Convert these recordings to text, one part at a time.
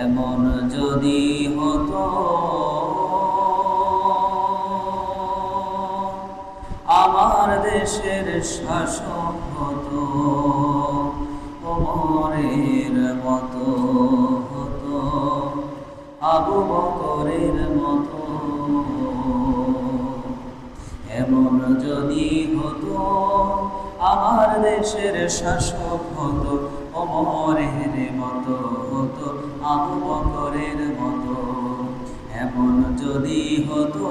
এমন যদি হতো আমার দেশের শাসক হতো ওমরের মতো হতো, আবু বকরের মতো। এমন যদি হতো আমার দেশের শাসক হতো ওমরের মতো হতো, আবু বকরের মতো। এমন যদি হতো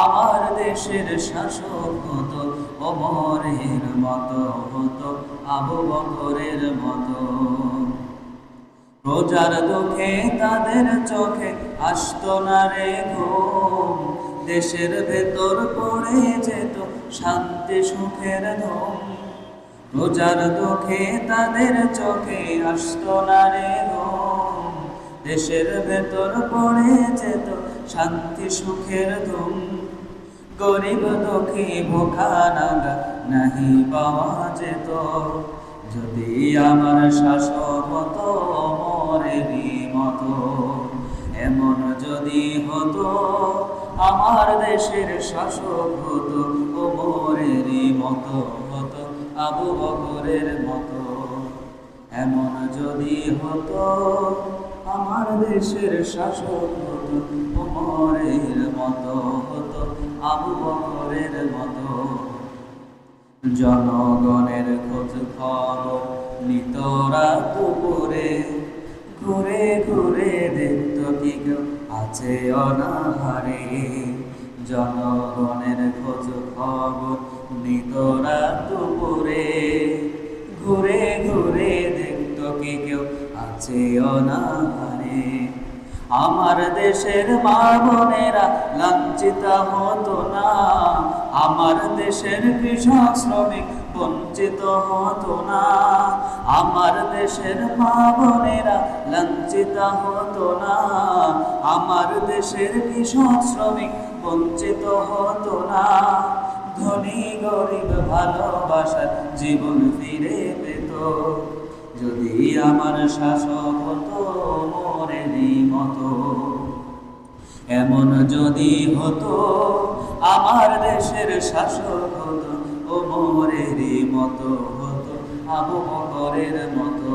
আমার দেশের শাসক হতো ওমরের মতো হতো, আবু বকরের মতো। প্রজার দুঃখে তাদের চোখে আসতো না রে ঘুম, দেশের ভেতর পড়ে যেত শান্তি সুখের ধুম। প্রজার দুঃখে তাদের চোখে আসতো না রে ঘুম, দেশের ভেতর পড়ে যেত শান্তি সুখের ধুম। গরিব দুঃখী ভোখা নাগা নাহি পাওয়া যেত যদি আমার শাসক হতো ওমরেরই মতো। এমন যদি হতো আমার দেশের শাসক হতো ওমরেরই মতো হতো, আবু বকরের মতো। এমন যদি হতো আমার দেশের শাসক হতো ওমরের মতো হতো, আবু বকরের মতো। জনগণের খোঁজ খবর নিত রাত দুপুরে, ঘুরে ঘুরে দেখত কি কেউ আছে অনাহারে। জনগণের খোঁজ খবর নিত রাত দুপুরে, ঘুরে ঘুরে দেখত কি কেউ আছে অনাহারে। আমার দেশের মা বোনেরা লাঞ্ছিত হতো না, আমার দেশের কৃষক শ্রমিক বঞ্চিত হতো না। আমার দেশের মা বোনেরা লাঞ্ছিত হতো না, আমার দেশের কৃষক শ্রমিক বঞ্চিত হতো না। ধনী গরিব ভালোবাসার জীবন ফিরে পেত যদি আমার শাসক হতো ওমরেরই মতো। এমন যদি হতো আমার দেশের শাসক হতো ওমরেরই মতো হতো, আবু বকরের মতো।